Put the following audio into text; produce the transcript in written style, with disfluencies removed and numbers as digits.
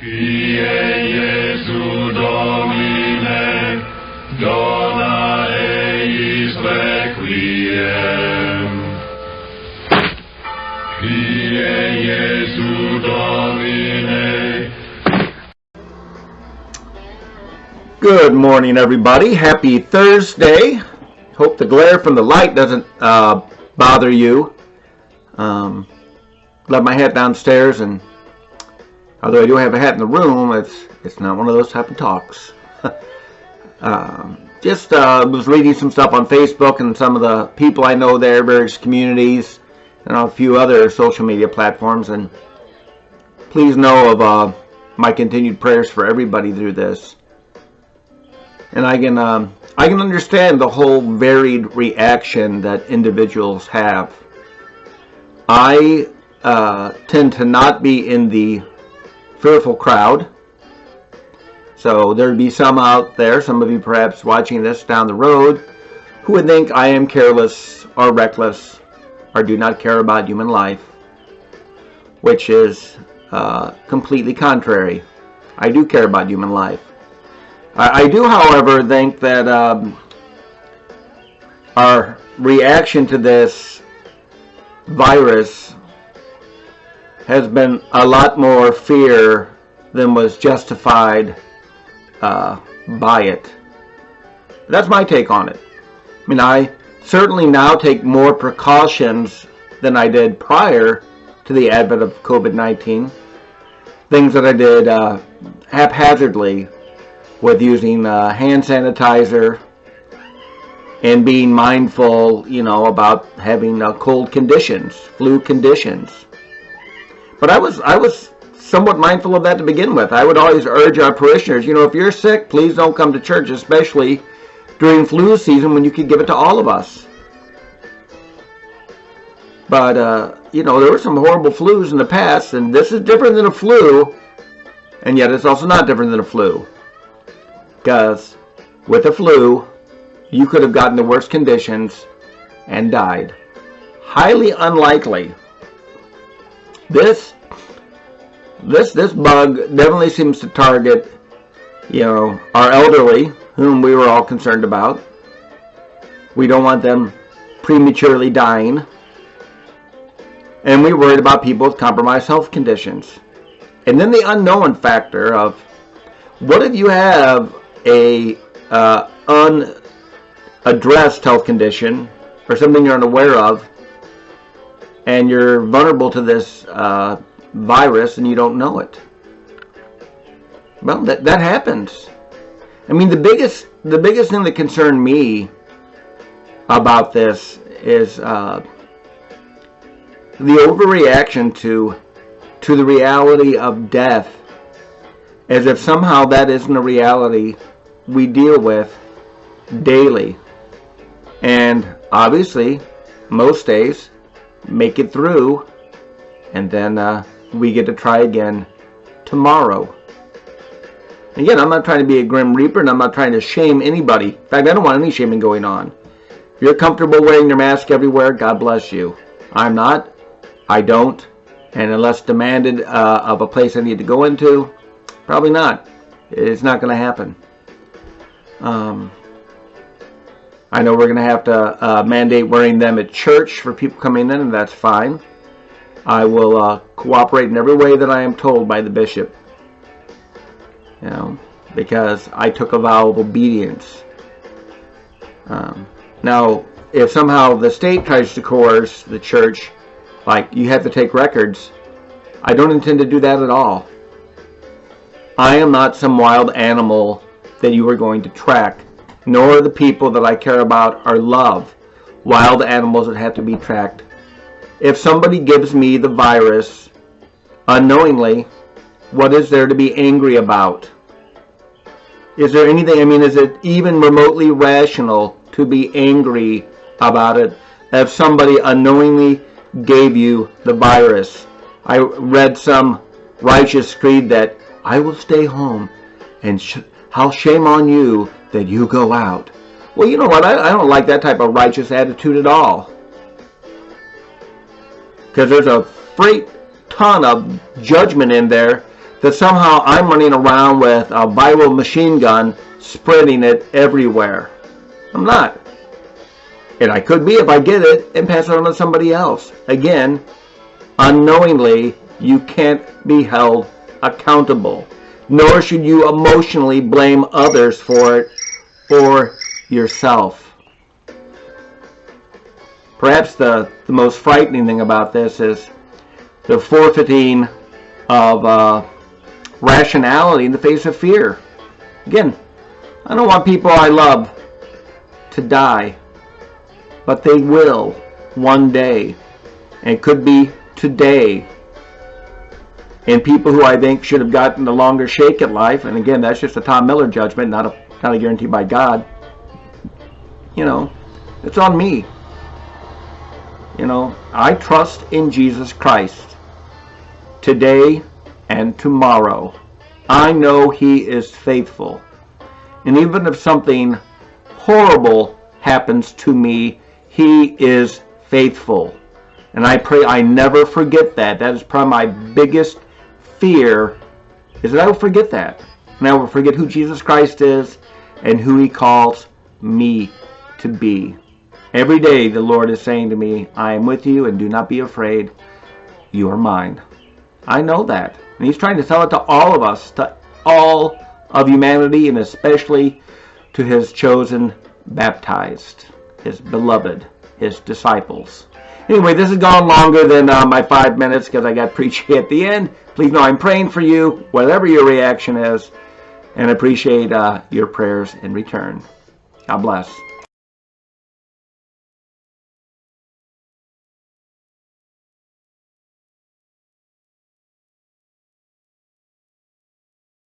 Kyrie Jesu Domine, dona eis requiem. Kyrie Jesu Domine. Good morning, everybody. Happy Thursday. Hope the glare from the light doesn't bother you. Left my hat downstairs, and although I do have a hat in the room, it's not one of those type of talks. Was reading some stuff on Facebook and some of the people I know there, various communities, and a few other social media platforms. And please know of my continued prayers for everybody through this. And I can understand the whole varied reaction that individuals have. I tend to not be in the fearful crowd. So there'd be some out there, some of you perhaps watching this down the road, who would think I am careless or reckless or do not care about human life, which is completely contrary. I do care about human life. I do, however, think that our reaction to this virus has been a lot more fear than was justified by it. That's my take on it. I mean, I certainly now take more precautions than I did prior to the advent of COVID-19. Things that I did haphazardly, with using hand sanitizer and being mindful, about having cold conditions, flu conditions. But I was somewhat mindful of that to begin with. I would always urge our parishioners, if you're sick, please don't come to church, especially during flu season when you could give it to all of us. But, there were some horrible flus in the past, and this is different than a flu, and yet it's also not different than a flu. Because with a flu, you could have gotten the worst conditions and died. Highly unlikely. This bug definitely seems to target, our elderly, whom we were all concerned about. We don't want them prematurely dying. And we worried about people with compromised health conditions. And then the unknown factor of, what if you have a unaddressed health condition or something you're unaware of, and you're vulnerable to this virus and you don't know it? Well, that happens. I mean, the biggest thing that concerned me about this is the overreaction to the reality of death, as if somehow that isn't a reality we deal with daily. And obviously, most days make it through, and then we get to try again tomorrow. Again, I'm not trying to be a grim reaper, and I'm not trying to shame anybody. In fact, I don't want any shaming going on. If you're comfortable wearing your mask everywhere, God bless you. I'm not. I don't. And unless demanded of a place I need to go into, probably not. It's not going to happen. I know we're going to have to mandate wearing them at church for people coming in, and that's fine. I will cooperate in every way that I am told by the bishop. Because I took a vow of obedience. Now, if somehow the state tries to coerce the church, like you have to take records, I don't intend to do that at all. I am not some wild animal that you are going to track, nor the people that I care about or love wild animals that have to be tracked. If somebody gives me the virus unknowingly, what is there to be angry about? Is there anything, is it even remotely rational to be angry about it if somebody unknowingly gave you the virus? I read some righteous creed that I will stay home, and how shame on you that you go out. Well, you know what? I don't like that type of righteous attitude at all. Because there's a freight ton of judgment in there that somehow I'm running around with a viral machine gun spreading it everywhere. I'm not. And I could be if I get it and pass it on to somebody else. Again, unknowingly, you can't be held accountable. Nor should you emotionally blame others for it or yourself. Perhaps the most frightening thing about this is the forfeiting of rationality in the face of fear. Again, I don't want people I love to die, but they will one day. And it could be today. And people who I think should have gotten a longer shake at life, and again, that's just a Tom Miller judgment, not a guarantee by God. You know, it's on me. You know, I trust in Jesus Christ today and tomorrow. I know He is faithful. And even if something horrible happens to me, He is faithful. And I pray I never forget that. That is probably my biggest fear, is that I will forget that. And I will forget who Jesus Christ is and who He calls me to be. Every day the Lord is saying to me, I am with you and do not be afraid. You are mine. I know that. And He's trying to tell it to all of us, to all of humanity, and especially to His chosen baptized, His beloved, His disciples. Anyway, this has gone longer than my 5 minutes because I got preachy at the end. Please know I'm praying for you, whatever your reaction is, and appreciate your prayers in return. God bless.